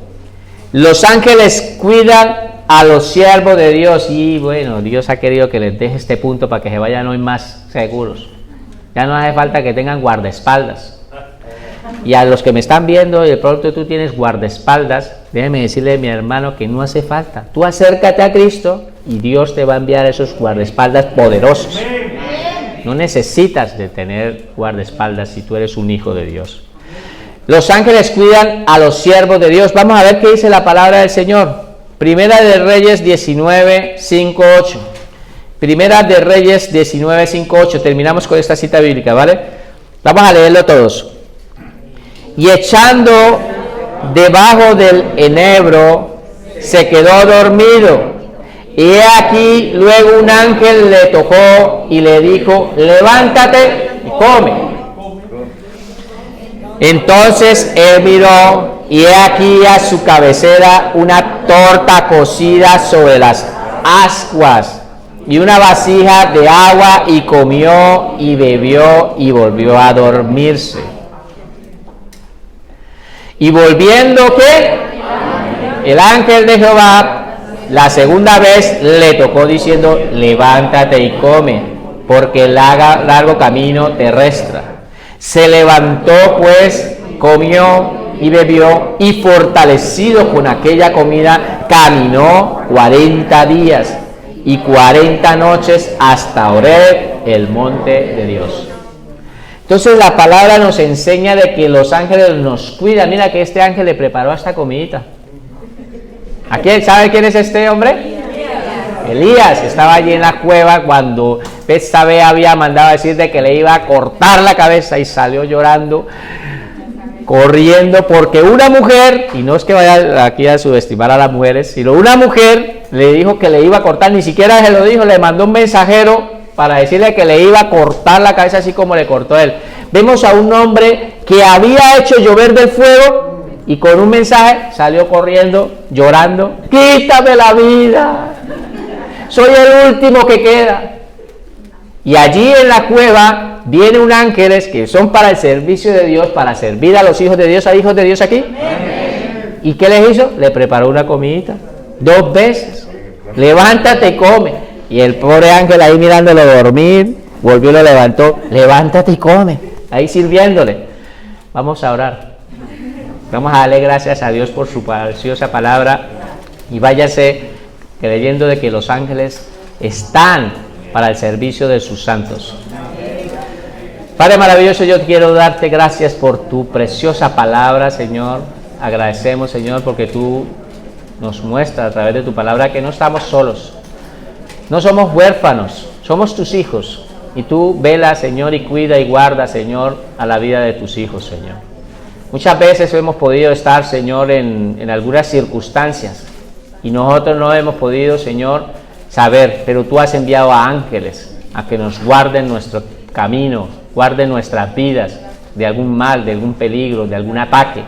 los ángeles cuidan a los siervos de Dios. Y bueno, Dios ha querido que les deje este punto para que se vayan hoy más seguros. Ya no hace falta que tengan guardaespaldas. Y a los que me están viendo y de pronto tú tienes guardaespaldas, déjeme decirle, mi hermano, que no hace falta. Tú acércate a Cristo y Dios te va a enviar esos guardaespaldas poderosos. No necesitas de tener guardaespaldas si tú eres un hijo de Dios. Los ángeles cuidan a los siervos de Dios. Vamos a ver qué dice la palabra del Señor. Primera de Reyes 19, 5, 8. Primera de Reyes 19, 5, 8. Terminamos con esta cita bíblica, ¿vale? Vamos a leerlo todos. Y echando debajo del enebro, se quedó dormido. Y he aquí, luego un ángel le tocó y le dijo, levántate y come. Entonces él miró, y he aquí a su cabecera una torta cocida sobre las ascuas y una vasija de agua, y comió y bebió y volvió a dormirse. Y volviendo, ¿qué? El ángel de Jehová la segunda vez le tocó diciendo, levántate y come, porque el largo camino te resta. Se levantó pues, comió y bebió, y fortalecido con aquella comida, caminó 40 días y 40 noches hasta Horeb, el monte de Dios. Entonces la palabra nos enseña de que los ángeles nos cuidan. Mira que este ángel le preparó esta comidita. ¿A quién? ¿Sabe quién es este hombre? Elías. Estaba allí en la cueva cuando Betsabé había mandado a decir de que le iba a cortar la cabeza y salió llorando, corriendo, porque una mujer, y no es que vaya aquí a subestimar a las mujeres, sino una mujer le dijo que le iba a cortar, ni siquiera se lo dijo, le mandó un mensajero para decirle que le iba a cortar la cabeza así como le cortó él. Vemos a un hombre que había hecho llover del fuego y con un mensaje salió corriendo, llorando, quítame la vida, soy el último que queda. Y allí en la cueva viene un ángeles que son para el servicio de Dios, para servir a los hijos de Dios. ¿Hay hijos de Dios aquí? Amén. ¿Y qué les hizo? Le preparó una comidita 2 veces. Levántate y come. Y el pobre ángel ahí mirándolo dormir, volvió y lo levantó. Levántate y come. Ahí sirviéndole. Vamos a orar. Vamos a darle gracias a Dios por su preciosa palabra. Y váyase creyendo de que los ángeles están para el servicio de sus santos. Padre maravilloso, yo quiero darte gracias por tu preciosa palabra, Señor. Agradecemos, Señor, porque tú nos muestras a través de tu palabra que no estamos solos. No somos huérfanos, somos tus hijos. Y tú vela, Señor, y cuida y guarda, Señor, a la vida de tus hijos, Señor. Muchas veces hemos podido estar, Señor, en algunas circunstancias. Y nosotros no hemos podido, Señor, saber, pero tú has enviado a ángeles a que nos guarden nuestro camino, guarden nuestras vidas de algún mal, de algún peligro, de algún ataque.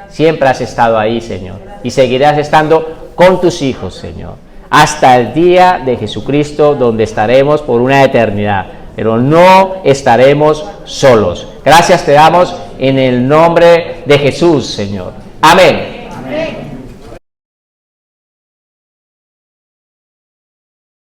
Siempre has estado ahí, Señor, y seguirás estando con tus hijos, Señor, hasta el día de Jesucristo, donde estaremos por una eternidad, pero no estaremos solos. Gracias te damos en el nombre de Jesús, Señor. Amén. Amén.